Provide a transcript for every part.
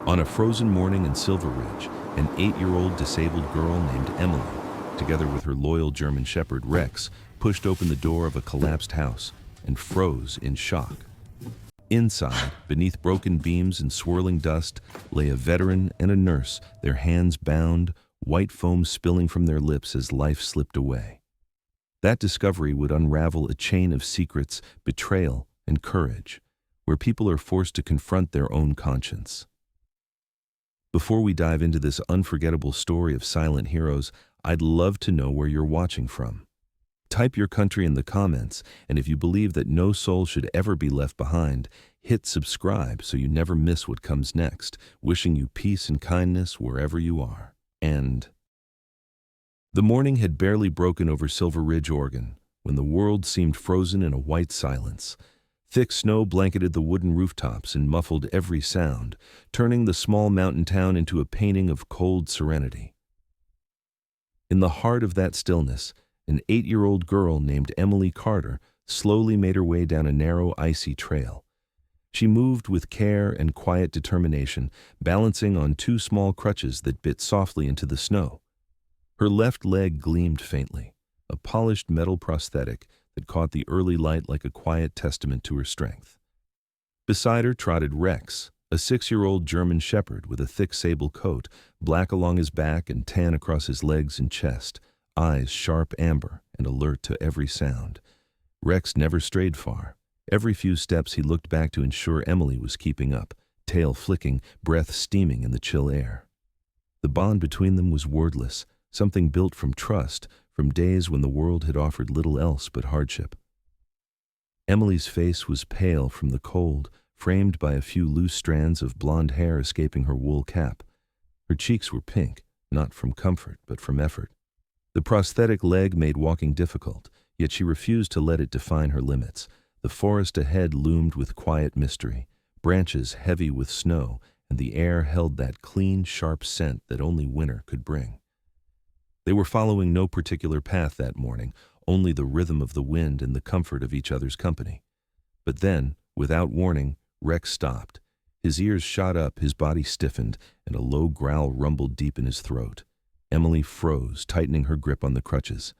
On a frozen morning in Silver Ridge, an 8-year-old disabled girl named Emily, together with her loyal German Shepherd Rex, pushed open the door of a collapsed house and froze in shock. Inside, beneath broken beams and swirling dust, lay a veteran and a nurse, their hands bound, white foam spilling from their lips as life slipped away. That discovery would unravel a chain of secrets, betrayal, and courage, where people are forced to confront their own conscience. Before we dive into this unforgettable story of silent heroes, I'd love to know where you're watching from. Type your country in the comments, and if you believe that no soul should ever be left behind, hit subscribe so you never miss what comes next. Wishing you peace and kindness wherever you are. And the morning had barely broken over Silver Ridge, Oregon, when the world seemed frozen in a white silence. Thick snow blanketed the wooden rooftops and muffled every sound, turning the small mountain town into a painting of cold serenity. In the heart of that stillness, an 8-year-old girl named Emily Carter slowly made her way down a narrow, icy trail. She moved with care and quiet determination, balancing on 2 small crutches that bit softly into the snow. Her left leg gleamed faintly, a polished metal prosthetic that caught the early light like a quiet testament to her strength. Beside her trotted Rex, a 6-year-old German Shepherd with a thick sable coat, black along his back and tan across his legs and chest, eyes sharp amber and alert to every sound. Rex never strayed far. Every few steps he looked back to ensure Emily was keeping up, tail flicking, breath steaming in the chill air. The bond between them was wordless, something built from trust, from days when the world had offered little else but hardship. Emily's face was pale from the cold, framed by a few loose strands of blonde hair escaping her wool cap. Her cheeks were pink, not from comfort but from effort. The prosthetic leg made walking difficult, yet she refused to let it define her limits. The forest ahead loomed with quiet mystery, branches heavy with snow, and the air held that clean, sharp scent that only winter could bring. They were following no particular path that morning, only the rhythm of the wind and the comfort of each other's company. But then, without warning, Rex stopped. His ears shot up, his body stiffened, and a low growl rumbled deep in his throat. Emily froze, tightening her grip on the crutches.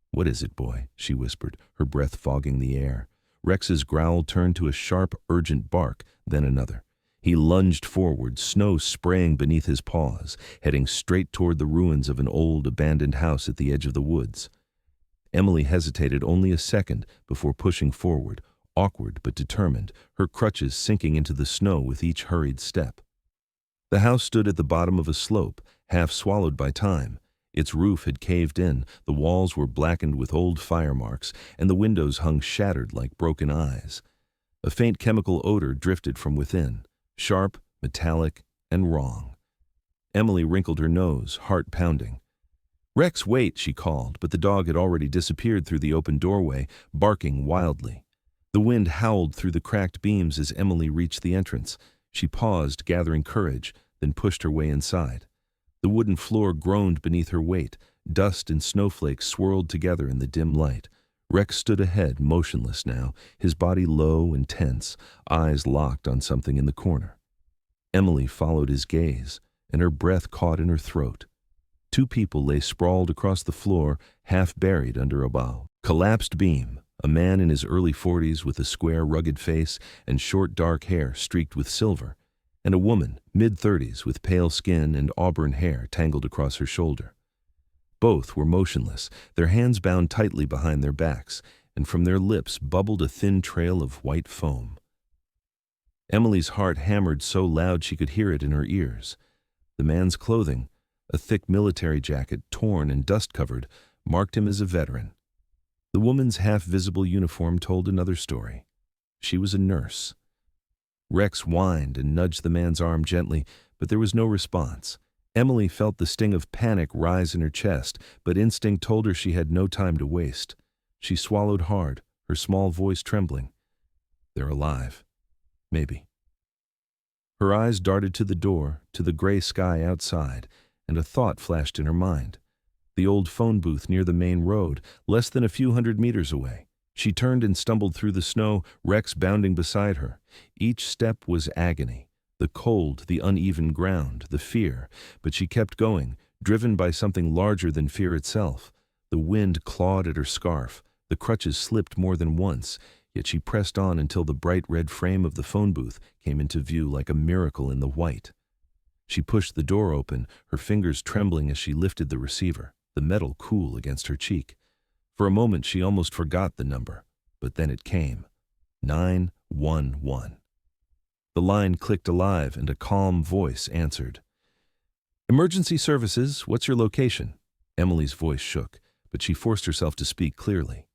"What is it, boy?" she whispered, her breath fogging the air. Rex's growl turned to a sharp, urgent bark, then another. He lunged forward, snow spraying beneath his paws, heading straight toward the ruins of an old, abandoned house at the edge of the woods. Emily hesitated only a second before pushing forward, awkward but determined, her crutches sinking into the snow with each hurried step. The house stood at the bottom of a slope, half swallowed by time. Its roof had caved in, the walls were blackened with old fire marks, and the windows hung shattered like broken eyes. A faint chemical odor drifted from within, sharp, metallic, and wrong. Emily wrinkled her nose, heart pounding. "Rex, wait," she called, but the dog had already disappeared through the open doorway, barking wildly. The wind howled through the cracked beams as Emily reached the entrance. She paused, gathering courage, then pushed her way inside. The wooden floor groaned beneath her weight. Dust and snowflakes swirled together in the dim light. Rex stood ahead, motionless now, his body low and tense, eyes locked on something in the corner. Emily followed his gaze, and her breath caught in her throat. 2 people lay sprawled across the floor, half buried under a collapsed beam. A man in his early 40s with a square, rugged face and short, dark hair streaked with silver, and a woman, mid-30s, with pale skin and auburn hair tangled across her shoulder. Both were motionless, their hands bound tightly behind their backs, and from their lips bubbled a thin trail of white foam. Emily's heart hammered so loud she could hear it in her ears. The man's clothing, a thick military jacket, torn and dust-covered, marked him as a veteran. The woman's half-visible uniform told another story. She was a nurse. Rex whined and nudged the man's arm gently, but there was no response. Emily felt the sting of panic rise in her chest, but instinct told her she had no time to waste. She swallowed hard, her small voice trembling. "They're alive. Maybe." Her eyes darted to the door, to the gray sky outside, and a thought flashed in her mind. The old phone booth near the main road, less than a few hundred meters away. She turned and stumbled through the snow, Rex bounding beside her. Each step was agony. The cold, the uneven ground, the fear, but she kept going, driven by something larger than fear itself. The wind clawed at her scarf, the crutches slipped more than once, yet she pressed on until the bright red frame of the phone booth came into view like a miracle in the white. She pushed the door open, her fingers trembling as she lifted the receiver, the metal cool against her cheek. For a moment she almost forgot the number, but then it came. 911. The line clicked alive and a calm voice answered. "Emergency services, what's your location?" Emily's voice shook, but she forced herself to speak clearly.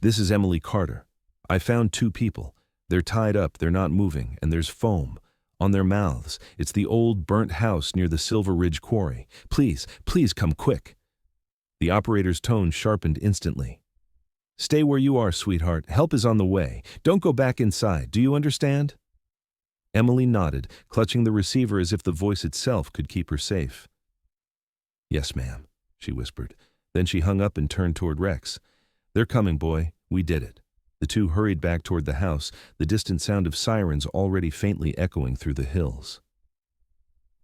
"This is Emily Carter. I found 2 people. They're tied up, they're not moving, and there's foam on their mouths. It's the old burnt house near the Silver Ridge quarry. Please, please come quick." The operator's tone sharpened instantly. "Stay where you are, sweetheart. Help is on the way. Don't go back inside. Do you understand?" Emily nodded, clutching the receiver as if the voice itself could keep her safe. "Yes, ma'am," she whispered. Then she hung up and turned toward Rex. "They're coming, boy. We did it." The two hurried back toward the house, the distant sound of sirens already faintly echoing through the hills.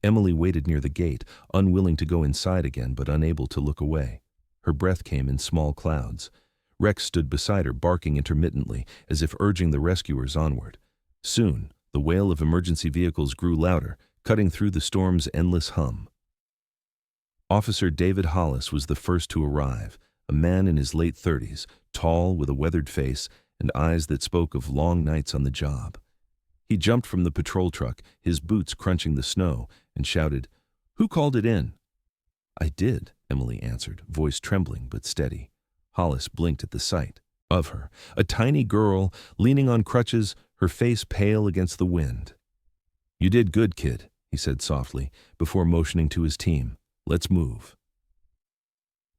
Emily waited near the gate, unwilling to go inside again but unable to look away. Her breath came in small clouds. Rex stood beside her, barking intermittently, as if urging the rescuers onward. Soon, the wail of emergency vehicles grew louder, cutting through the storm's endless hum. Officer David Hollis was the first to arrive, a man in his late 30s, tall with a weathered face and eyes that spoke of long nights on the job. He jumped from the patrol truck, his boots crunching the snow, and shouted, "Who called it in?" "I did," Emily answered, voice trembling but steady. Hollis blinked at the sight of her, a tiny girl leaning on crutches, her face pale against the wind. "You did good, kid," he said softly, before motioning to his team. "Let's move."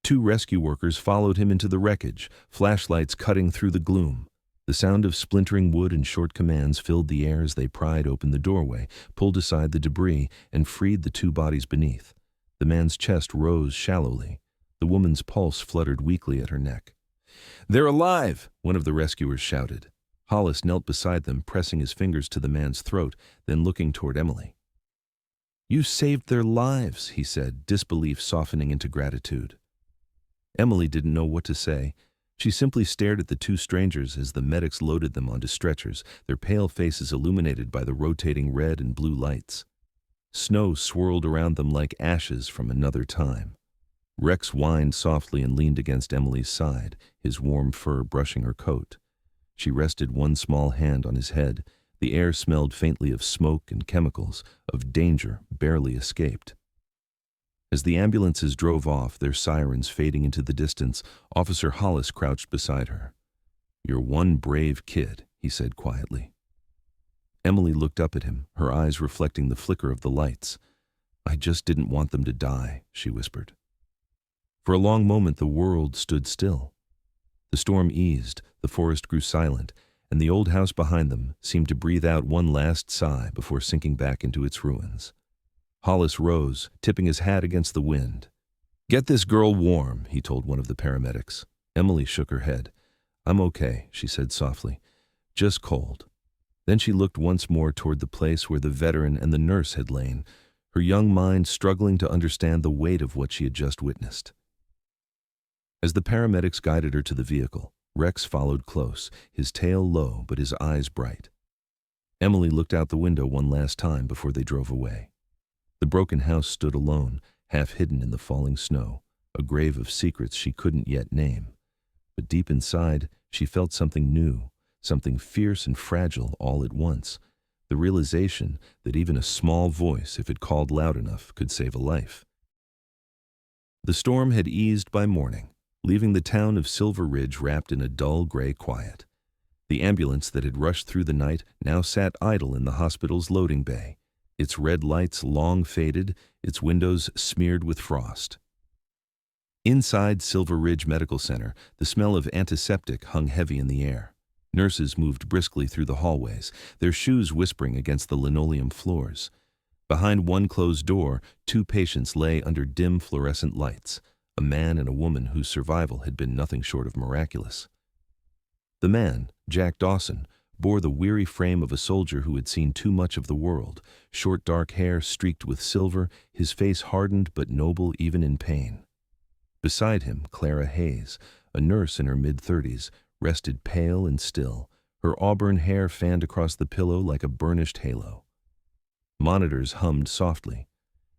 2 rescue workers followed him into the wreckage, flashlights cutting through the gloom. The sound of splintering wood and short commands filled the air as they pried open the doorway, pulled aside the debris, and freed the 2 bodies beneath. The man's chest rose shallowly. The woman's pulse fluttered weakly at her neck. "They're alive!" one of the rescuers shouted. Hollis knelt beside them, pressing his fingers to the man's throat, then looking toward Emily. "You saved their lives," he said, disbelief softening into gratitude. Emily didn't know what to say. She simply stared at the 2 strangers as the medics loaded them onto stretchers, their pale faces illuminated by the rotating red and blue lights. Snow swirled around them like ashes from another time. Rex whined softly and leaned against Emily's side, his warm fur brushing her coat. She rested one small hand on his head. The air smelled faintly of smoke and chemicals, of danger barely escaped. As the ambulances drove off, their sirens fading into the distance, Officer Hollis crouched beside her. "You're one brave kid," he said quietly. Emily looked up at him, her eyes reflecting the flicker of the lights. "I just didn't want them to die," she whispered. For a long moment the world stood still. The storm eased, the forest grew silent, and the old house behind them seemed to breathe out one last sigh before sinking back into its ruins. Hollis rose, tipping his hat against the wind. "Get this girl warm," he told one of the paramedics. Emily shook her head. "I'm okay," she said softly. "Just cold." Then she looked once more toward the place where the veteran and the nurse had lain, her young mind struggling to understand the weight of what she had just witnessed. As the paramedics guided her to the vehicle, Rex followed close, his tail low but his eyes bright. Emily looked out the window one last time before they drove away. The broken house stood alone, half hidden in the falling snow, a grave of secrets she couldn't yet name. But deep inside, she felt something new, something fierce and fragile all at once, the realization that even a small voice, if it called loud enough, could save a life. The storm had eased by morning, leaving the town of Silver Ridge wrapped in a dull gray quiet. The ambulance that had rushed through the night now sat idle in the hospital's loading bay, its red lights long faded, its windows smeared with frost. Inside Silver Ridge Medical Center, the smell of antiseptic hung heavy in the air. Nurses moved briskly through the hallways, their shoes whispering against the linoleum floors. Behind one closed door, 2 patients lay under dim fluorescent lights, a man and a woman whose survival had been nothing short of miraculous. The man, Jack Dawson, bore the weary frame of a soldier who had seen too much of the world, short dark hair streaked with silver, his face hardened but noble even in pain. Beside him, Clara Hayes, a nurse in her mid-30s, rested pale and still, her auburn hair fanned across the pillow like a burnished halo. Monitors hummed softly.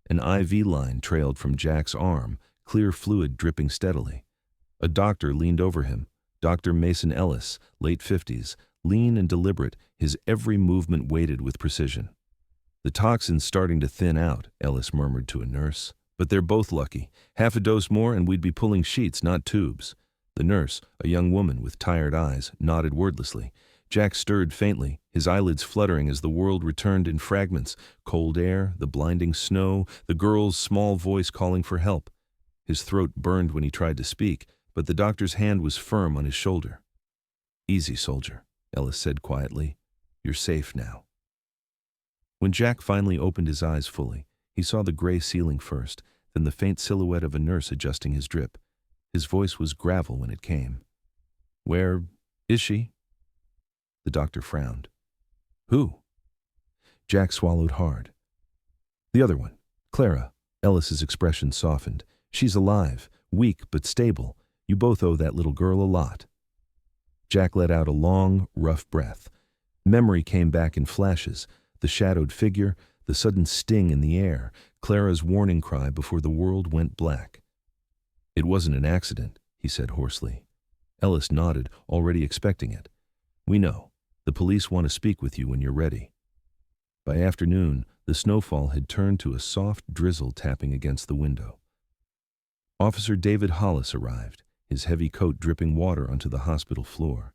An IV line trailed from Jack's arm, clear fluid dripping steadily. A doctor leaned over him, Dr. Mason Ellis, late 50s, lean and deliberate, his every movement weighted with precision. "The toxin's starting to thin out," Ellis murmured to a nurse. "But they're both lucky. Half a dose more and we'd be pulling sheets, not tubes." The nurse, a young woman with tired eyes, nodded wordlessly. Jack stirred faintly, his eyelids fluttering as the world returned in fragments. Cold air, the blinding snow, the girl's small voice calling for help. His throat burned when he tried to speak, but the doctor's hand was firm on his shoulder. "Easy, soldier," Ellis said quietly. "You're safe now." When Jack finally opened his eyes fully, he saw the gray ceiling first, then the faint silhouette of a nurse adjusting his drip. His voice was gravel when it came. "Where is she?" The doctor frowned. "Who?" Jack swallowed hard. "The other one, Clara." Ellis's expression softened. "She's alive, weak but stable. You both owe that little girl a lot." Jack let out a long, rough breath. Memory came back in flashes, the shadowed figure, the sudden sting in the air, Clara's warning cry before the world went black. "It wasn't an accident," he said hoarsely. Ellis nodded, already expecting it. "We know. The police want to speak with you when you're ready." By afternoon, the snowfall had turned to a soft drizzle tapping against the window. Officer David Hollis arrived, his heavy coat dripping water onto the hospital floor.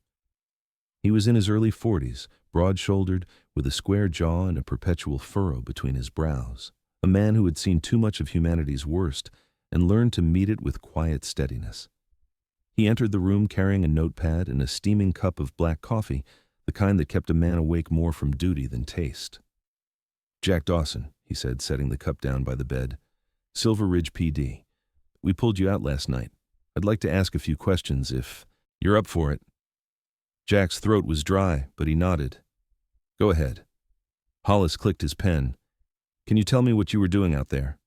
He was in his early 40s, broad-shouldered, with a square jaw and a perpetual furrow between his brows. A man who had seen too much of humanity's worst and learned to meet it with quiet steadiness. He entered the room carrying a notepad and a steaming cup of black coffee, the kind that kept a man awake more from duty than taste. "Jack Dawson," he said, setting the cup down by the bed. "Silver Ridge PD. We pulled you out last night. I'd like to ask a few questions if you're up for it." Jack's throat was dry, but he nodded. "Go ahead." Hollis clicked his pen. "Can you tell me what you were doing out there?"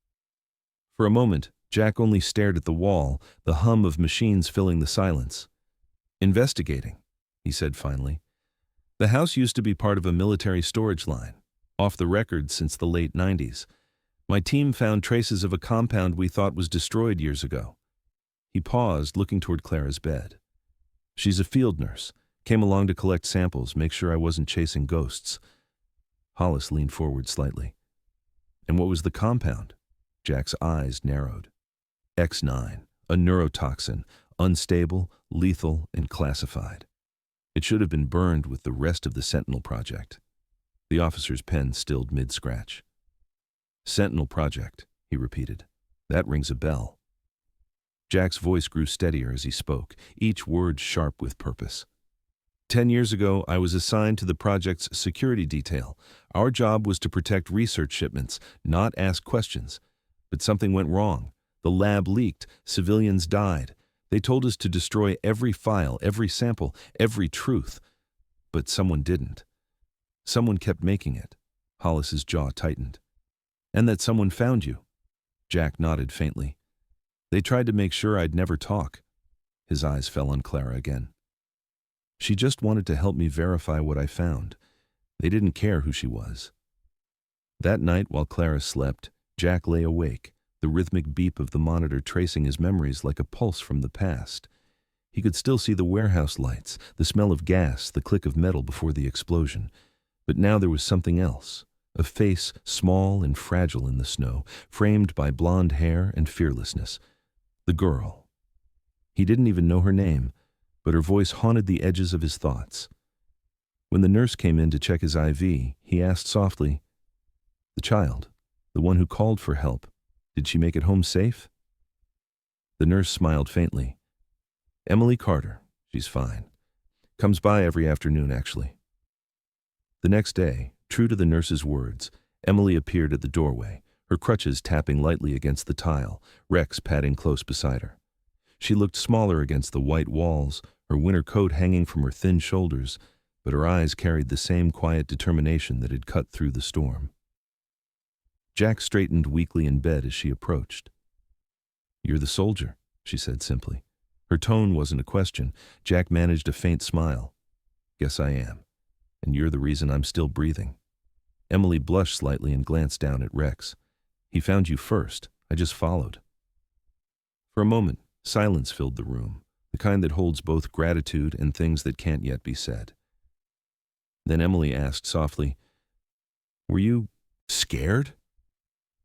For a moment, Jack only stared at the wall, the hum of machines filling the silence. "Investigating," he said finally. "The house used to be part of a military storage line, off the record since the late 90s. My team found traces of a compound we thought was destroyed years ago." He paused, looking toward Clara's bed. "She's a field nurse. Came along to collect samples, make sure I wasn't chasing ghosts." Hollis leaned forward slightly. "And what was the compound?" Jack's eyes narrowed. X9, a neurotoxin, unstable, lethal, and classified. It should have been burned with the rest of the Sentinel Project. The officer's pen stilled mid-scratch. "Sentinel Project," he repeated. "That rings a bell." Jack's voice grew steadier as he spoke, each word sharp with purpose. 10 years ago, I was assigned to the project's security detail. Our job was to protect research shipments, not ask questions. But something went wrong. The lab leaked. Civilians died. They told us to destroy every file, every sample, every truth. But someone didn't. Someone kept making it. Hollis's jaw tightened. "And that someone found you." Jack nodded faintly. "They tried to make sure I'd never talk." His eyes fell on Clara again. "She just wanted to help me verify what I found. They didn't care who she was." That night, while Clara slept, Jack lay awake, the rhythmic beep of the monitor tracing his memories like a pulse from the past. He could still see the warehouse lights, the smell of gas, the click of metal before the explosion. But now there was something else, a face small and fragile in the snow, framed by blonde hair and fearlessness. The girl. He didn't even know her name, but her voice haunted the edges of his thoughts. When the nurse came in to check his IV, he asked softly, "The child, the one who called for help, did she make it home safe?" The nurse smiled faintly. "Emily Carter, she's fine. Comes by every afternoon, actually." The next day, true to the nurse's words, Emily appeared at the doorway, her crutches tapping lightly against the tile, Rex padding close beside her. She looked smaller against the white walls, her winter coat hanging from her thin shoulders, but her eyes carried the same quiet determination that had cut through the storm. Jack straightened weakly in bed as she approached. "You're the soldier," she said simply. Her tone wasn't a question. Jack managed a faint smile. "Guess I am. And you're the reason I'm still breathing." Emily blushed slightly and glanced down at Rex. "He found you first. I just followed." For a moment, silence filled the room, the kind that holds both gratitude and things that can't yet be said. Then Emily asked softly, "Were you scared?"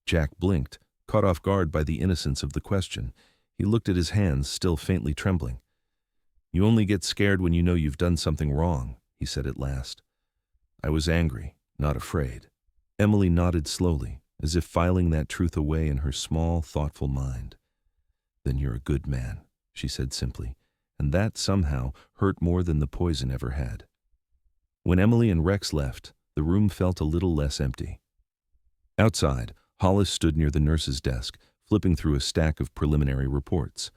Jack blinked, caught off guard by the innocence of the question. He looked at his hands, still faintly trembling. "You only get scared when you know you've done something wrong," he said at last. "I was angry, not afraid." Emily nodded slowly, as if filing that truth away in her small, thoughtful mind. "Then you're a good man," she said simply, and that somehow hurt more than the poison ever had. When Emily and Rex left, the room felt a little less empty. Outside, Hollis stood near the nurse's desk, flipping through a stack of preliminary reports.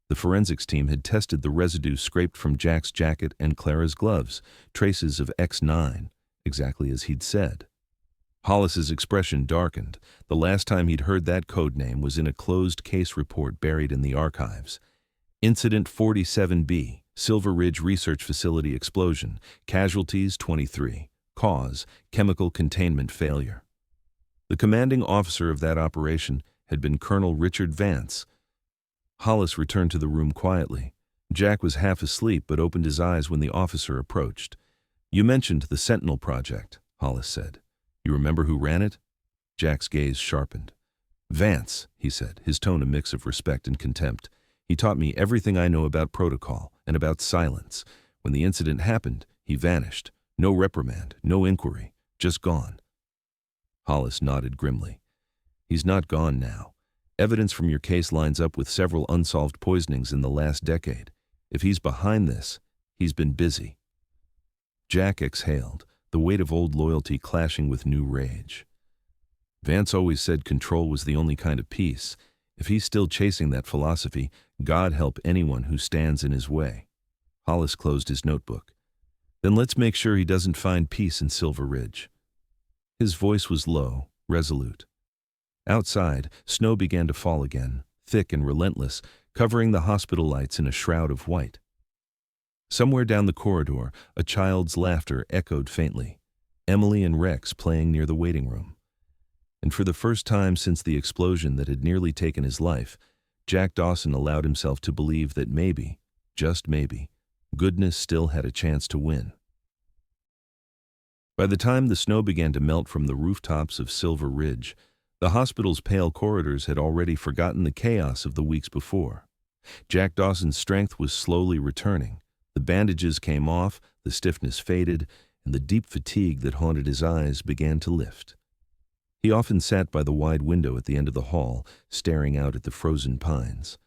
The forensics team had tested the residue scraped from Jack's jacket and Clara's gloves, traces of X9, exactly as he'd said. Hollis's expression darkened. The last time he'd heard that code name was in a closed case report buried in the archives. Incident 47B, Silver Ridge Research Facility explosion, casualties 23, cause, chemical containment failure. The commanding officer of that operation had been Colonel Richard Vance. Hollis returned to the room quietly. Jack was half asleep but opened his eyes when the officer approached. "You mentioned the Sentinel project," Hollis said. "You remember who ran it?" Jack's gaze sharpened. "Vance," he said, his tone a mix of respect and contempt. "He taught me everything I know about protocol and about silence. When the incident happened, he vanished. No reprimand, no inquiry, just gone." Hollis nodded grimly. "He's not gone now. Evidence from your case lines up with several unsolved poisonings in the last decade. If he's behind this, he's been busy." Jack exhaled, the weight of old loyalty clashing with new rage. Vance always said control was the only kind of peace. If he's still chasing that philosophy, God help anyone who stands in his way. Hollis closed his notebook. "Then let's make sure he doesn't find peace in Silver Ridge." His voice was low, resolute. Outside, snow began to fall again, thick and relentless, covering the hospital lights in a shroud of white. Somewhere down the corridor, a child's laughter echoed faintly. Emily and Rex playing near the waiting room. And for the first time since the explosion that had nearly taken his life, Jack Dawson allowed himself to believe that maybe, just maybe, goodness still had a chance to win. By the time the snow began to melt from the rooftops of Silver Ridge, the hospital's pale corridors had already forgotten the chaos of the weeks before. Jack Dawson's strength was slowly returning. The bandages came off, the stiffness faded, and the deep fatigue that haunted his eyes began to lift. He often sat by the wide window at the end of the hall, staring out at the frozen pines.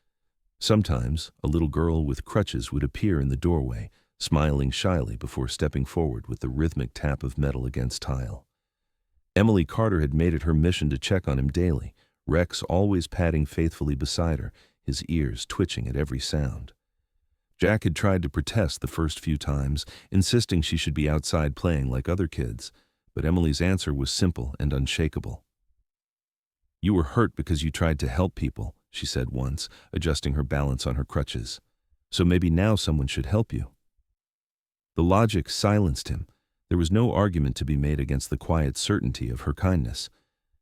Sometimes, a little girl with crutches would appear in the doorway, smiling shyly before stepping forward with the rhythmic tap of metal against tile. Emily Carter had made it her mission to check on him daily, Rex always padding faithfully beside her, his ears twitching at every sound. Jack had tried to protest the first few times, insisting she should be outside playing like other kids, but Emily's answer was simple and unshakable. "You were hurt because you tried to help people," she said once, adjusting her balance on her crutches. "So maybe now someone should help you." The logic silenced him. There was no argument to be made against the quiet certainty of her kindness.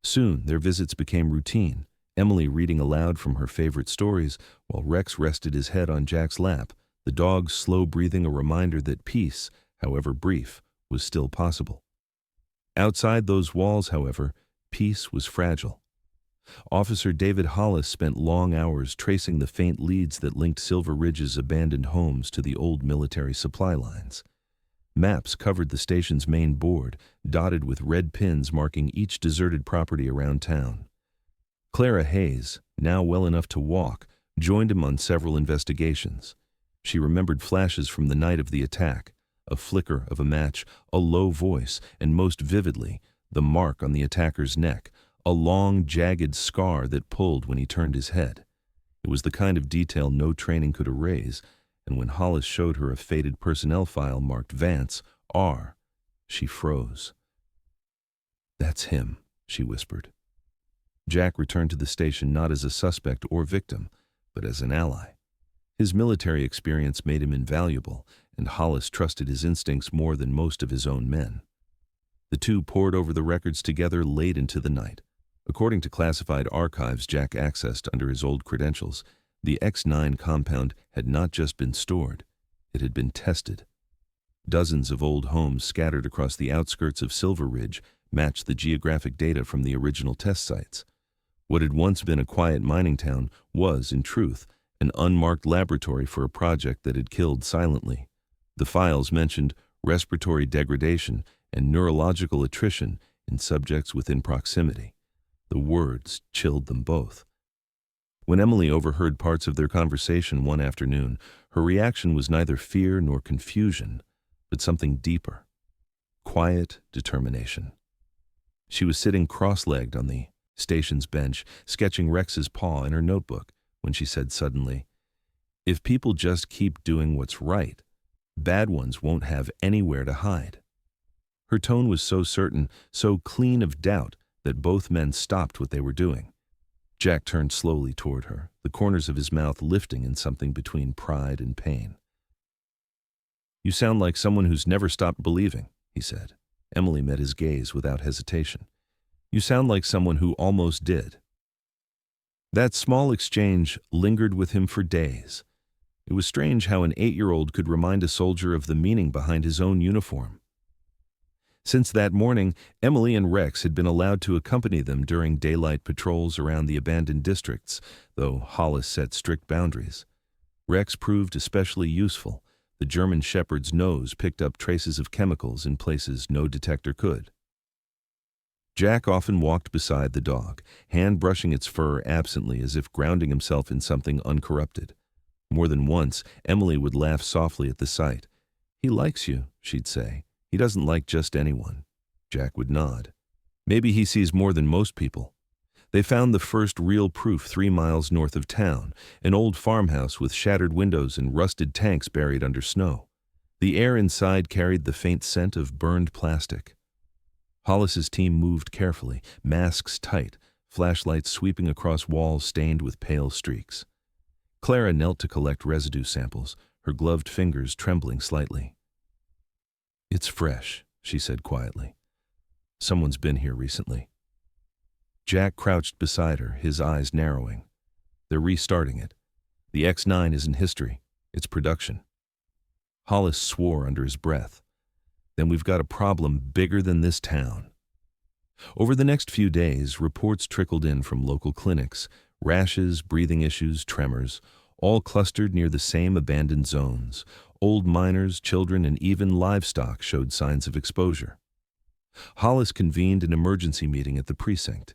Soon, their visits became routine, Emily reading aloud from her favorite stories, while Rex rested his head on Jack's lap, the dog's slow breathing a reminder that peace, however brief, was still possible. Outside those walls, however, peace was fragile. Officer David Hollis spent long hours tracing the faint leads that linked Silver Ridge's abandoned homes to the old military supply lines. Maps covered the station's main board, dotted with red pins marking each deserted property around town. Clara Hayes, now well enough to walk, joined him on several investigations. She remembered flashes from the night of the attack, a flicker of a match, a low voice, and most vividly, the mark on the attacker's neck, a long, jagged scar that pulled when he turned his head. It was the kind of detail no training could erase, and when Hollis showed her a faded personnel file marked Vance, R, she froze. "That's him," she whispered. Jack returned to the station not as a suspect or victim, but as an ally. His military experience made him invaluable, and Hollis trusted his instincts more than most of his own men. The two pored over the records together late into the night. According to classified archives Jack accessed under his old credentials, the X9 compound had not just been stored, it had been tested. Dozens of old homes scattered across the outskirts of Silver Ridge matched the geographic data from the original test sites. What had once been a quiet mining town was, in truth, an unmarked laboratory for a project that had killed silently. The files mentioned respiratory degradation and neurological attrition in subjects within proximity. The words chilled them both. When Emily overheard parts of their conversation one afternoon, her reaction was neither fear nor confusion, but something deeper. Quiet determination. She was sitting cross-legged on the station's bench, sketching Rex's paw in her notebook, when she said suddenly, "If people just keep doing what's right, bad ones won't have anywhere to hide." Her tone was so certain, so clean of doubt, that both men stopped what they were doing. Jack turned slowly toward her, the corners of his mouth lifting in something between pride and pain. "You sound like someone who's never stopped believing," he said. Emily met his gaze without hesitation. "You sound like someone who almost did." That small exchange lingered with him for days. It was strange how an 8-year-old could remind a soldier of the meaning behind his own uniform. Since that morning, Emily and Rex had been allowed to accompany them during daylight patrols around the abandoned districts, though Hollis set strict boundaries. Rex proved especially useful. The German Shepherd's nose picked up traces of chemicals in places no detector could. Jack often walked beside the dog, hand brushing its fur absently as if grounding himself in something uncorrupted. More than once, Emily would laugh softly at the sight. "He likes you," she'd say. "He doesn't like just anyone." Jack would nod. "Maybe he sees more than most people." They found the first real proof 3 miles north of town, an old farmhouse with shattered windows and rusted tanks buried under snow. The air inside carried the faint scent of burned plastic. Hollis's team moved carefully, masks tight, flashlights sweeping across walls stained with pale streaks. Clara knelt to collect residue samples, her gloved fingers trembling slightly. "It's fresh," she said quietly. "Someone's been here recently." Jack crouched beside her, his eyes narrowing. "They're restarting it. The X9 isn't history, it's production." Hollis swore under his breath. "Then we've got a problem bigger than this town." Over the next few days, reports trickled in from local clinics, rashes, breathing issues, tremors, all clustered near the same abandoned zones. Old miners, children, and even livestock showed signs of exposure. Hollis convened an emergency meeting at the precinct.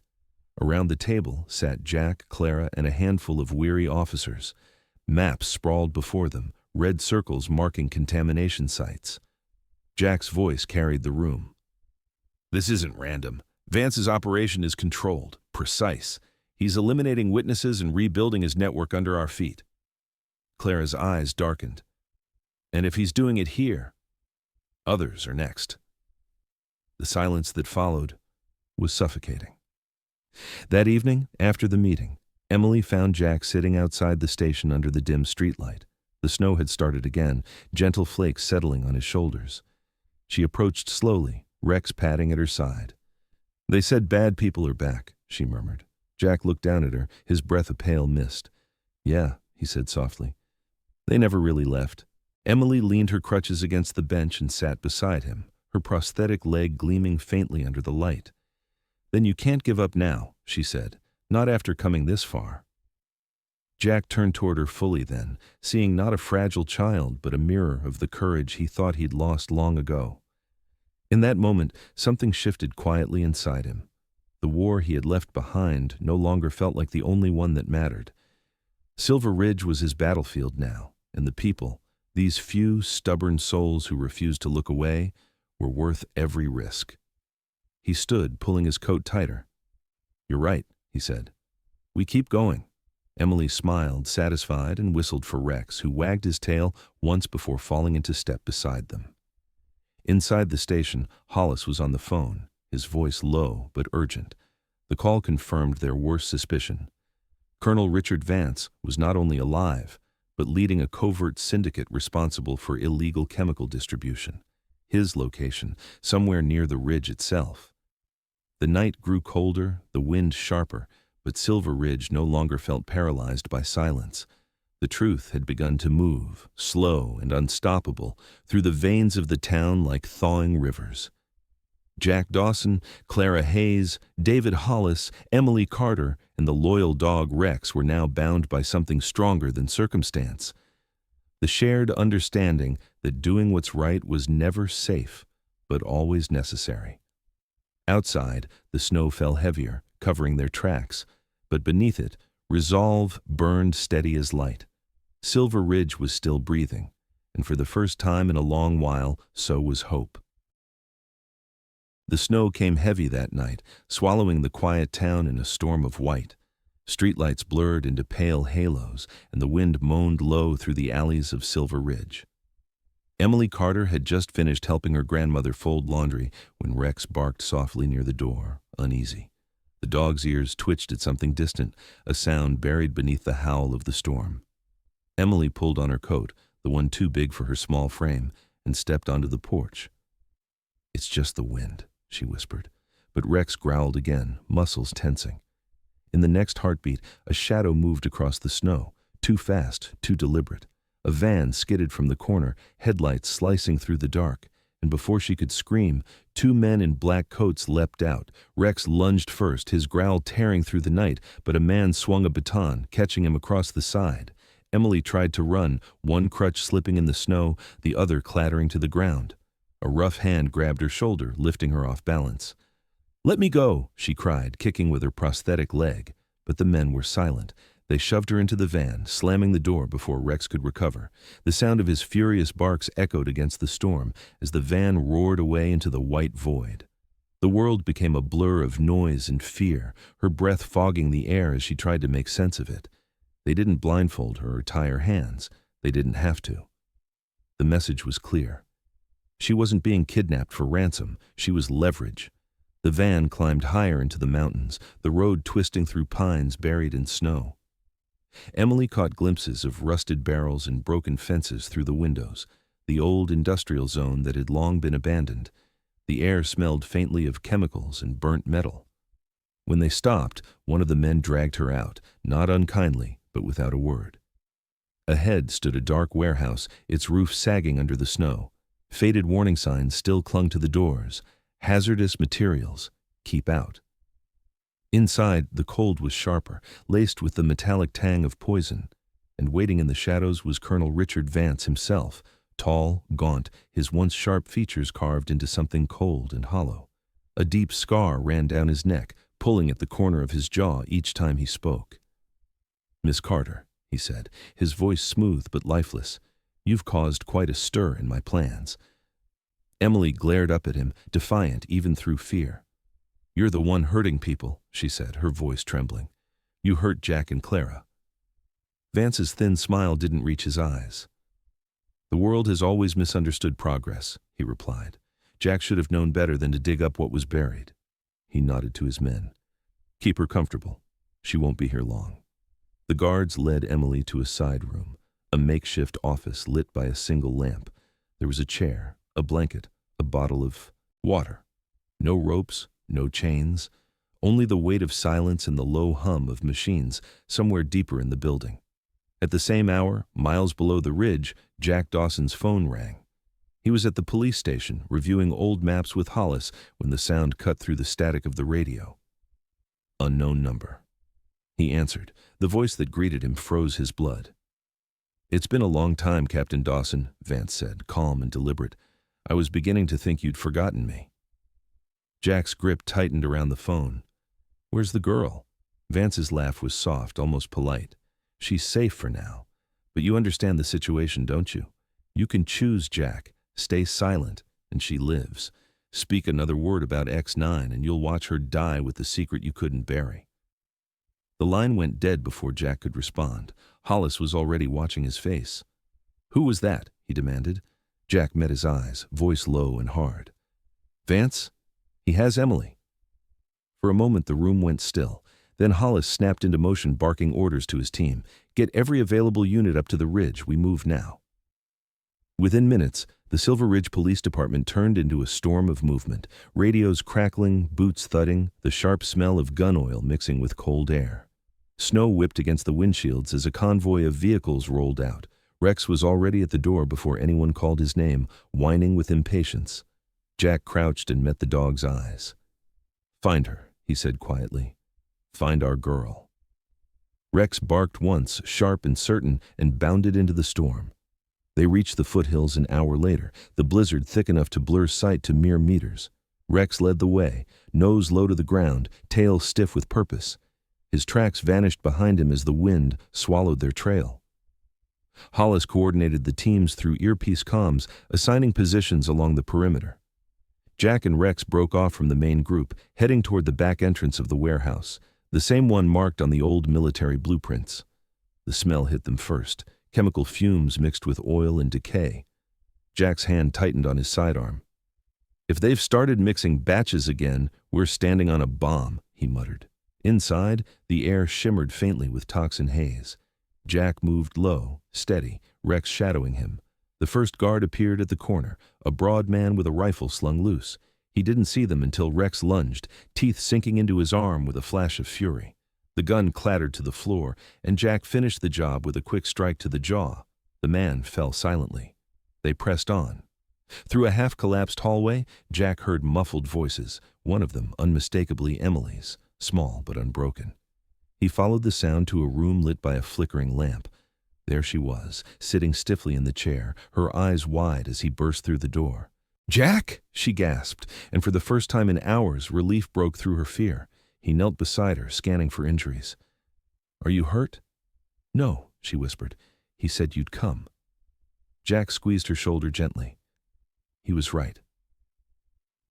Around the table sat Jack, Clara, and a handful of weary officers. Maps sprawled before them, red circles marking contamination sites. Jack's voice carried the room. "This isn't random. Vance's operation is controlled, precise. He's eliminating witnesses and rebuilding his network under our feet." Clara's eyes darkened. "And if he's doing it here, others are next." The silence that followed was suffocating. That evening, after the meeting, Emily found Jack sitting outside the station under the dim streetlight. The snow had started again, gentle flakes settling on his shoulders. She approached slowly, Rex padding at her side. "They said bad people are back," she murmured. Jack looked down at her, his breath a pale mist. "Yeah," he said softly. "They never really left." Emily leaned her crutches against the bench and sat beside him, her prosthetic leg gleaming faintly under the light. "Then you can't give up now," she said, "not after coming this far." Jack turned toward her fully then, seeing not a fragile child but a mirror of the courage he thought he'd lost long ago. In that moment, something shifted quietly inside him. The war he had left behind no longer felt like the only one that mattered. Silver Ridge was his battlefield now, and the people, these few stubborn souls who refused to look away, were worth every risk. He stood, pulling his coat tighter. "You're right," he said. "We keep going. Emily smiled, satisfied, and whistled for Rex, who wagged his tail once before falling into step beside them. Inside the station, Hollis was on the phone, his voice low but urgent. The call confirmed their worst suspicion. Colonel Richard Vance was not only alive, but leading a covert syndicate responsible for illegal chemical distribution. His location, somewhere near the ridge itself. The night grew colder, the wind sharper, but Silver Ridge no longer felt paralyzed by silence. The truth had begun to move, slow and unstoppable, through the veins of the town like thawing rivers. Jack Dawson, Clara Hayes, David Hollis, Emily Carter, and the loyal dog Rex were now bound by something stronger than circumstance. The shared understanding that doing what's right was never safe, but always necessary. Outside, the snow fell heavier, covering their tracks, but beneath it, resolve burned steady as light. Silver Ridge was still breathing, and for the first time in a long while, so was hope. The snow came heavy that night, swallowing the quiet town in a storm of white. Streetlights blurred into pale halos, and the wind moaned low through the alleys of Silver Ridge. Emily Carter had just finished helping her grandmother fold laundry when Rex barked softly near the door, uneasy. The dog's ears twitched at something distant, a sound buried beneath the howl of the storm. Emily pulled on her coat, the one too big for her small frame, and stepped onto the porch. "It's just the wind," she whispered, but Rex growled again, muscles tensing. In the next heartbeat, a shadow moved across the snow, too fast, too deliberate. A van skidded from the corner, headlights slicing through the dark, and before she could scream, two men in black coats leapt out. Rex lunged first, his growl tearing through the night, but a man swung a baton, catching him across the side. Emily tried to run, one crutch slipping in the snow, the other clattering to the ground. A rough hand grabbed her shoulder, lifting her off balance. "Let me go," she cried, kicking with her prosthetic leg. But the men were silent. They shoved her into the van, slamming the door before Rex could recover. The sound of his furious barks echoed against the storm as the van roared away into the white void. The world became a blur of noise and fear, her breath fogging the air as she tried to make sense of it. They didn't blindfold her or tie her hands. They didn't have to. The message was clear. She wasn't being kidnapped for ransom. She was leverage. The van climbed higher into the mountains, the road twisting through pines buried in snow. Emily caught glimpses of rusted barrels and broken fences through the windows, the old industrial zone that had long been abandoned. The air smelled faintly of chemicals and burnt metal. When they stopped, one of the men dragged her out, not unkindly, but without a word. Ahead stood a dark warehouse, its roof sagging under the snow. Faded warning signs still clung to the doors. Hazardous materials. Keep out. Inside, the cold was sharper, laced with the metallic tang of poison, and waiting in the shadows was Colonel Richard Vance himself, tall, gaunt, his once sharp features carved into something cold and hollow. A deep scar ran down his neck, pulling at the corner of his jaw each time he spoke. "Miss Carter," he said, his voice smooth but lifeless, "you've caused quite a stir in my plans." Emily glared up at him, defiant even through fear. "You're the one hurting people," she said, her voice trembling. "You hurt Jack and Clara." Vance's thin smile didn't reach his eyes. "The world has always misunderstood progress," he replied. "Jack should have known better than to dig up what was buried." He nodded to his men. "Keep her comfortable. She won't be here long." The guards led Emily to a side room, a makeshift office lit by a single lamp. There was a chair, a blanket, a bottle of water. No ropes, no chains, only the weight of silence and the low hum of machines somewhere deeper in the building. At the same hour, miles below the ridge, Jack Dawson's phone rang. He was at the police station, reviewing old maps with Hollis when the sound cut through the static of the radio. "Unknown number." He answered. The voice that greeted him froze his blood. "It's been a long time, Captain Dawson," Vance said, calm and deliberate. "I was beginning to think you'd forgotten me." Jack's grip tightened around the phone. "Where's the girl?" Vance's laugh was soft, almost polite. "She's safe for now. But you understand the situation, don't you? You can choose Jack, stay silent, and she lives. Speak another word about X9 and you'll watch her die with the secret you couldn't bury." The line went dead before Jack could respond. Hollis was already watching his face. "Who was that?" he demanded. Jack met his eyes, voice low and hard. "Vance? He has Emily." For a moment the room went still. Then Hollis snapped into motion, barking orders to his team. "Get every available unit up to the ridge. We move now." Within minutes, the Silver Ridge Police Department turned into a storm of movement. Radios crackling, boots thudding, the sharp smell of gun oil mixing with cold air. Snow whipped against the windshields as a convoy of vehicles rolled out. Rex was already at the door before anyone called his name, whining with impatience. Jack crouched and met the dog's eyes. "Find her," he said quietly. "Find our girl." Rex barked once, sharp and certain, and bounded into the storm. They reached the foothills an hour later, the blizzard thick enough to blur sight to mere meters. Rex led the way, nose low to the ground, tail stiff with purpose. His tracks vanished behind him as the wind swallowed their trail. Hollis coordinated the teams through earpiece comms, assigning positions along the perimeter. Jack and Rex broke off from the main group, heading toward the back entrance of the warehouse, the same one marked on the old military blueprints. The smell hit them first, chemical fumes mixed with oil and decay. Jack's hand tightened on his sidearm. "If they've started mixing batches again, we're standing on a bomb," he muttered. Inside, the air shimmered faintly with toxin haze. Jack moved low, steady, Rex shadowing him. The first guard appeared at the corner, a broad man with a rifle slung loose. He didn't see them until Rex lunged, teeth sinking into his arm with a flash of fury. The gun clattered to the floor, and Jack finished the job with a quick strike to the jaw. The man fell silently. They pressed on. Through a half-collapsed hallway, Jack heard muffled voices, one of them unmistakably Emily's, small but unbroken. He followed the sound to a room lit by a flickering lamp. There she was, sitting stiffly in the chair, her eyes wide as he burst through the door. "Jack!" she gasped, and for the first time in hours, relief broke through her fear. He knelt beside her, scanning for injuries. "Are you hurt?" "No," she whispered. "He said you'd come." Jack squeezed her shoulder gently. He was right.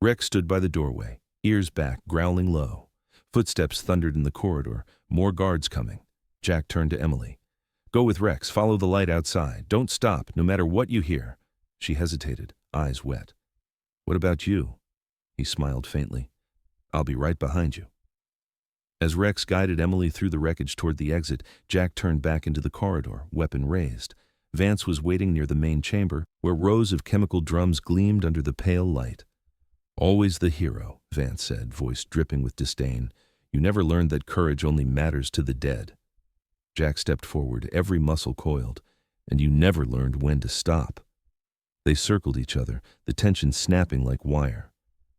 Rex stood by the doorway, ears back, growling low. Footsteps thundered in the corridor, more guards coming. Jack turned to Emily. "Go with Rex, follow the light outside. Don't stop, no matter what you hear." She hesitated, eyes wet. "What about you?" He smiled faintly. "I'll be right behind you." As Rex guided Emily through the wreckage toward the exit, Jack turned back into the corridor, weapon raised. Vance was waiting near the main chamber, where rows of chemical drums gleamed under the pale light. "Always the hero," Vance said, voice dripping with disdain. "You never learned that courage only matters to the dead." Jack stepped forward, every muscle coiled. "And you never learned when to stop." They circled each other, the tension snapping like wire.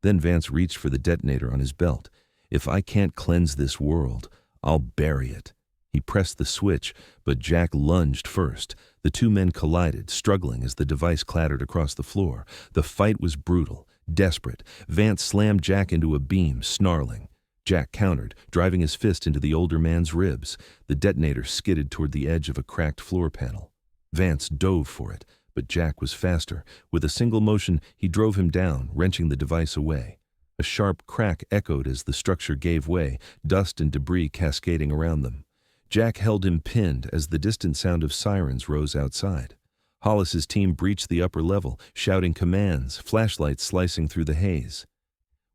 Then Vance reached for the detonator on his belt. "If I can't cleanse this world, I'll bury it." He pressed the switch, but Jack lunged first. The two men collided, struggling as the device clattered across the floor. The fight was brutal, desperate. Vance slammed Jack into a beam, snarling. Jack countered, driving his fist into the older man's ribs. The detonator skidded toward the edge of a cracked floor panel. Vance dove for it, but Jack was faster. With a single motion, he drove him down, wrenching the device away. A sharp crack echoed as the structure gave way, dust and debris cascading around them. Jack held him pinned as the distant sound of sirens rose outside. Hollis's team breached the upper level, shouting commands, flashlights slicing through the haze.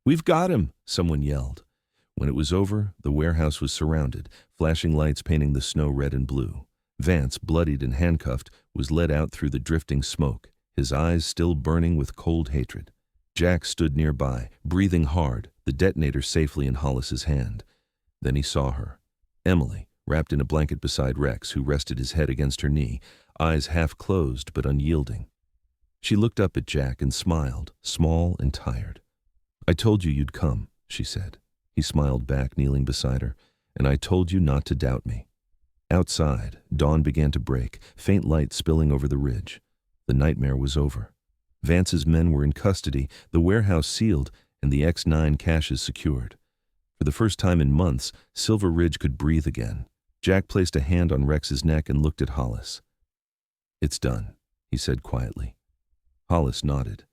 "We've got him!" someone yelled. When it was over, the warehouse was surrounded, flashing lights painting the snow red and blue. Vance, bloodied and handcuffed, was led out through the drifting smoke, his eyes still burning with cold hatred. Jack stood nearby, breathing hard, the detonator safely in Hollis's hand. Then he saw her. Emily, wrapped in a blanket beside Rex, who rested his head against her knee, eyes half closed but unyielding. She looked up at Jack and smiled, small and tired. "I told you you'd come," she said. He smiled back, kneeling beside her. "And I told you not to doubt me." Outside, dawn began to break, faint light spilling over the ridge. The nightmare was over. Vance's men were in custody, the warehouse sealed, and the X9 caches secured. For the first time in months, Silver Ridge could breathe again. Jack placed a hand on Rex's neck and looked at Hollis. "It's done," he said quietly. Hollis nodded.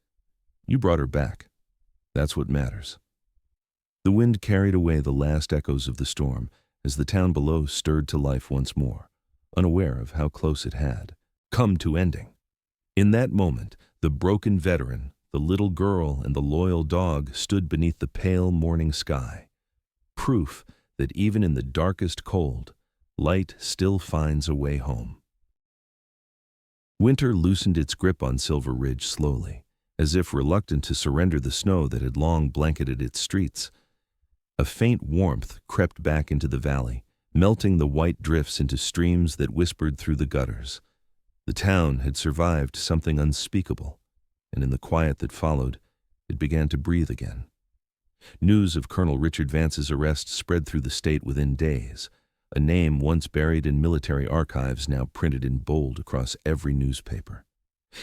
"You brought her back. That's what matters." The wind carried away the last echoes of the storm, as the town below stirred to life once more, unaware of how close it had come to ending. In that moment, the broken veteran, the little girl, and the loyal dog stood beneath the pale morning sky. Proof that even in the darkest cold, light still finds a way home. Winter loosened its grip on Silver Ridge slowly, as if reluctant to surrender the snow that had long blanketed its streets. A faint warmth crept back into the valley, melting the white drifts into streams that whispered through the gutters. The town had survived something unspeakable, and in the quiet that followed, it began to breathe again. News of Colonel Richard Vance's arrest spread through the state within days, a name once buried in military archives now printed in bold across every newspaper.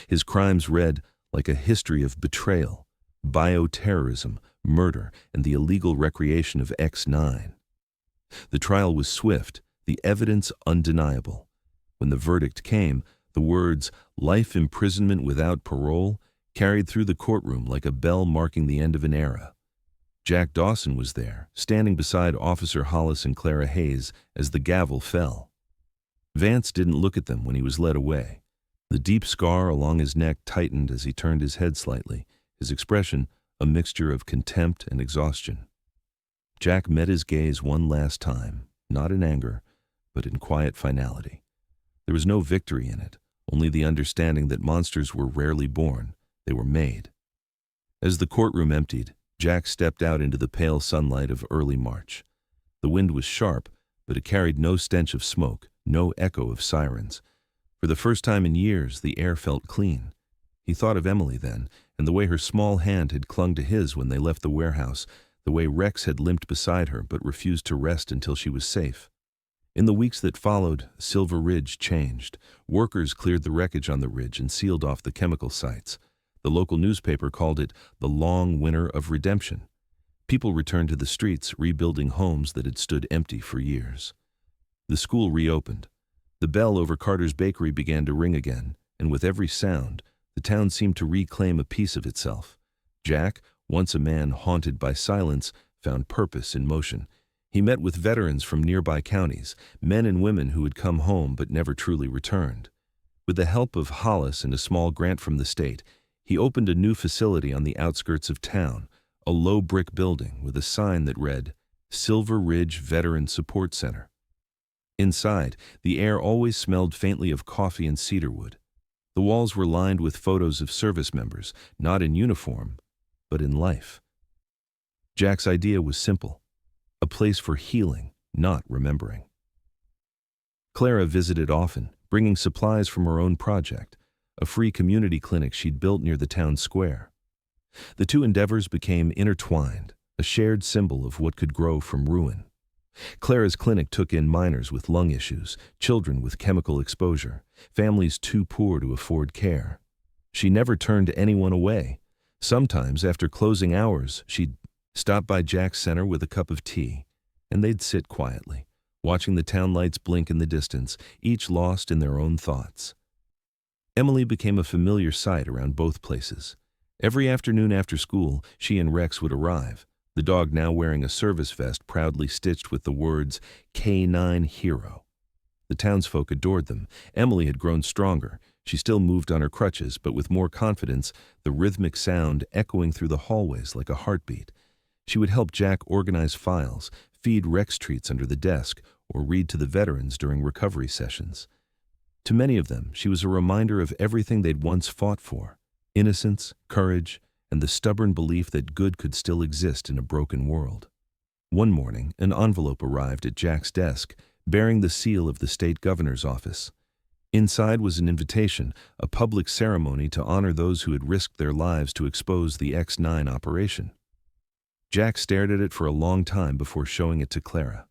His crimes read like a history of betrayal, bioterrorism, murder, and the illegal recreation of X9. The trial was swift, the evidence undeniable. When the verdict came, the words, "life imprisonment without parole," carried through the courtroom like a bell marking the end of an era. Jack Dawson was there, standing beside Officer Hollis and Clara Hayes as the gavel fell. Vance didn't look at them when he was led away. The deep scar along his neck tightened as he turned his head slightly, his expression a mixture of contempt and exhaustion. Jack met his gaze one last time, not in anger, but in quiet finality. There was no victory in it, only the understanding that monsters were rarely born, they were made. As the courtroom emptied, Jack stepped out into the pale sunlight of early March. The wind was sharp, but it carried no stench of smoke, no echo of sirens. For the first time in years, the air felt clean. He thought of Emily then, and the way her small hand had clung to his when they left the warehouse, the way Rex had limped beside her but refused to rest until she was safe. In the weeks that followed, Silver Ridge changed. Workers cleared the wreckage on the ridge and sealed off the chemical sites. The local newspaper called it the long winter of redemption. People returned to the streets, rebuilding homes that had stood empty for years. The school reopened. The bell over Carter's bakery began to ring again, and with every sound, the town seemed to reclaim a piece of itself. Jack, once a man haunted by silence, found purpose in motion. He met with veterans from nearby counties, men and women who had come home but never truly returned. With the help of Hollis and a small grant from the state, he opened a new facility on the outskirts of town, a low brick building with a sign that read, Silver Ridge Veteran Support Center. Inside, the air always smelled faintly of coffee and cedarwood. The walls were lined with photos of service members, not in uniform, but in life. Jack's idea was simple, a place for healing, not remembering. Clara visited often, bringing supplies from her own project, a free community clinic she'd built near the town square. The two endeavors became intertwined, a shared symbol of what could grow from ruin. Clara's clinic took in minors with lung issues, children with chemical exposure, families too poor to afford care. She never turned anyone away. Sometimes, after closing hours, she'd stop by Jack's center with a cup of tea, and they'd sit quietly, watching the town lights blink in the distance, each lost in their own thoughts. Emily became a familiar sight around both places. Every afternoon after school, she and Rex would arrive, the dog now wearing a service vest proudly stitched with the words K9 Hero. The townsfolk adored them. Emily had grown stronger. She still moved on her crutches, but with more confidence, the rhythmic sound echoing through the hallways like a heartbeat. She would help Jack organize files, feed Rex treats under the desk, or read to the veterans during recovery sessions. To many of them, she was a reminder of everything they'd once fought for: innocence, courage, and the stubborn belief that good could still exist in a broken world. One morning, an envelope arrived at Jack's desk, bearing the seal of the state governor's office. Inside was an invitation, a public ceremony to honor those who had risked their lives to expose the X9 operation. Jack stared at it for a long time before showing it to Clara.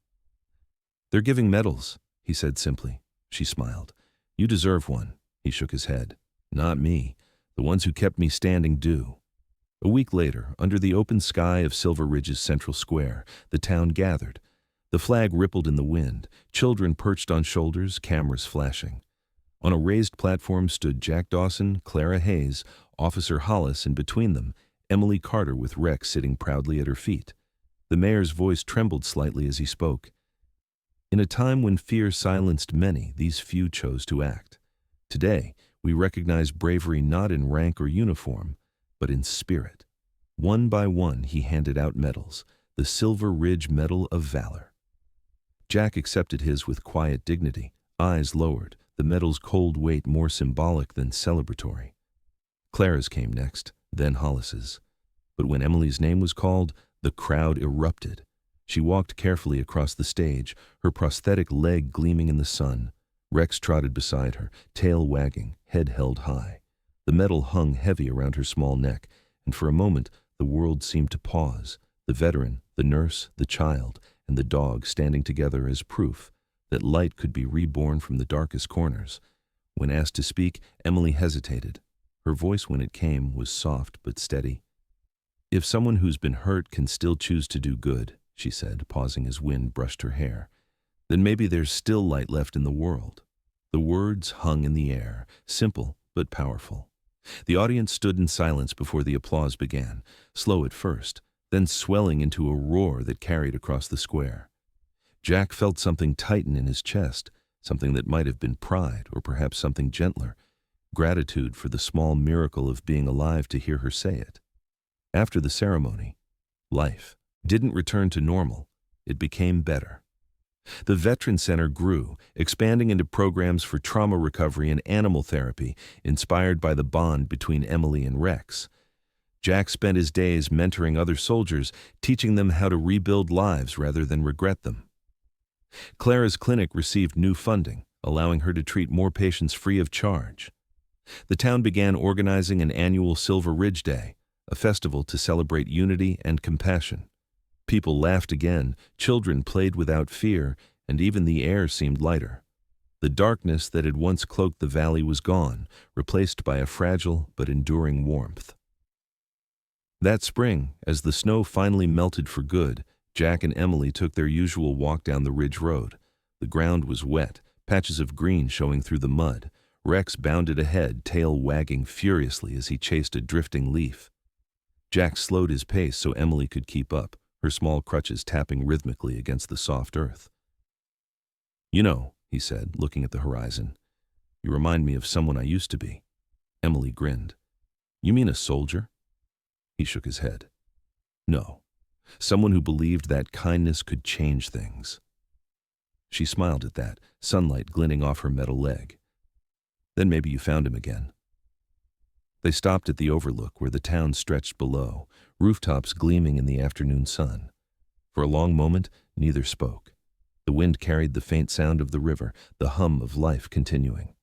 "They're giving medals," he said simply. She smiled. "You deserve one." He shook his head. "Not me. The ones who kept me standing do." A week later, under the open sky of Silver Ridge's central square, the town gathered. The flag rippled in the wind, children perched on shoulders, cameras flashing. On a raised platform stood Jack Dawson, Clara Hayes, Officer Hollis, and between them, Emily Carter with Rex sitting proudly at her feet. The mayor's voice trembled slightly as he spoke. In a time when fear silenced many, these few chose to act. Today, we recognize bravery not in rank or uniform, but in spirit. One by one, he handed out medals, the Silver Ridge Medal of Valor. Jack accepted his with quiet dignity, eyes lowered, the medal's cold weight more symbolic than celebratory. Clara's came next, then Hollis's. But when Emily's name was called, the crowd erupted. She walked carefully across the stage, her prosthetic leg gleaming in the sun. Rex trotted beside her, tail wagging, head held high. The medal hung heavy around her small neck, and for a moment the world seemed to pause, the veteran, the nurse, the child, and the dog standing together as proof that light could be reborn from the darkest corners. When asked to speak, Emily hesitated. Her voice when it came was soft but steady. "If someone who's been hurt can still choose to do good," she said, pausing as wind brushed her hair, "then maybe there's still light left in the world." The words hung in the air, simple but powerful. The audience stood in silence before the applause began, slow at first, then swelling into a roar that carried across the square. Jack felt something tighten in his chest, something that might have been pride or perhaps something gentler, gratitude for the small miracle of being alive to hear her say it. After the ceremony, life didn't return to normal, it became better. The Veteran Center grew, expanding into programs for trauma recovery and animal therapy, inspired by the bond between Emily and Rex. Jack spent his days mentoring other soldiers, teaching them how to rebuild lives rather than regret them. Clara's clinic received new funding, allowing her to treat more patients free of charge. The town began organizing an annual Silver Ridge Day, a festival to celebrate unity and compassion. People laughed again, children played without fear, and even the air seemed lighter. The darkness that had once cloaked the valley was gone, replaced by a fragile but enduring warmth. That spring, as the snow finally melted for good, Jack and Emily took their usual walk down the ridge road. The ground was wet, patches of green showing through the mud. Rex bounded ahead, tail wagging furiously as he chased a drifting leaf. Jack slowed his pace so Emily could keep up, her small crutches tapping rhythmically against the soft earth. "You know," he said, looking at the horizon, "you remind me of someone I used to be." Emily grinned. "You mean a soldier?" He shook his head. "No, someone who believed that kindness could change things." She smiled at that, sunlight glinting off her metal leg. "Then maybe you found him again." They stopped at the overlook where the town stretched below, rooftops gleaming in the afternoon sun. For a long moment, neither spoke. The wind carried the faint sound of the river, the hum of life continuing.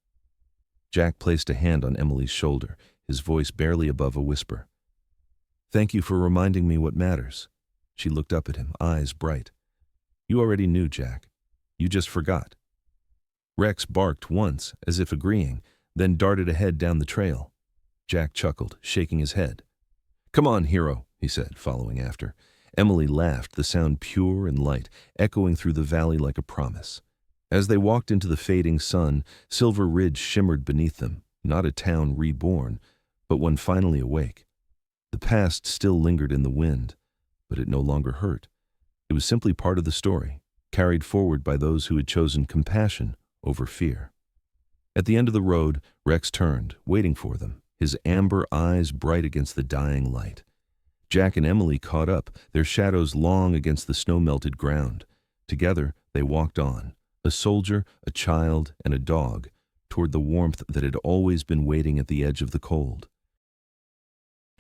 Jack placed a hand on Emily's shoulder, his voice barely above a whisper. "Thank you for reminding me what matters." She looked up at him, eyes bright. "You already knew, Jack. You just forgot." Rex barked once, as if agreeing, then darted ahead down the trail. Jack chuckled, shaking his head. "Come on, hero," he said, following after. Emily laughed, the sound pure and light, echoing through the valley like a promise. As they walked into the fading sun, Silver Ridge shimmered beneath them, not a town reborn, but one finally awake. The past still lingered in the wind, but it no longer hurt. It was simply part of the story, carried forward by those who had chosen compassion over fear. At the end of the road, Rex turned, waiting for them, his amber eyes bright against the dying light. Jack and Emily caught up, their shadows long against the snow-melted ground. Together, they walked on, a soldier, a child, and a dog, toward the warmth that had always been waiting at the edge of the cold.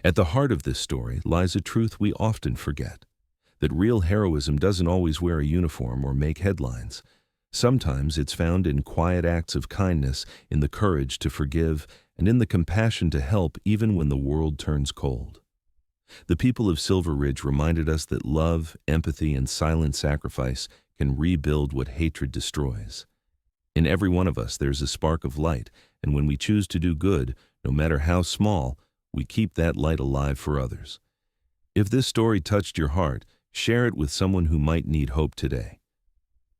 At the heart of this story lies a truth we often forget, that real heroism doesn't always wear a uniform or make headlines. Sometimes it's found in quiet acts of kindness, in the courage to forgive, and in the compassion to help even when the world turns cold. The people of Silver Ridge reminded us that love, empathy, and silent sacrifice can rebuild what hatred destroys. In every one of us there's a spark of light, and when we choose to do good, no matter how small, we keep that light alive for others. If this story touched your heart, share it with someone who might need hope today.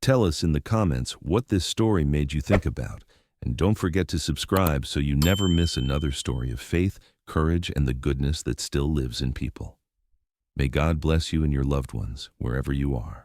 Tell us in the comments what this story made you think about, and don't forget to subscribe so you never miss another story of faith, courage, and the goodness that still lives in people. May God bless you and your loved ones wherever you are.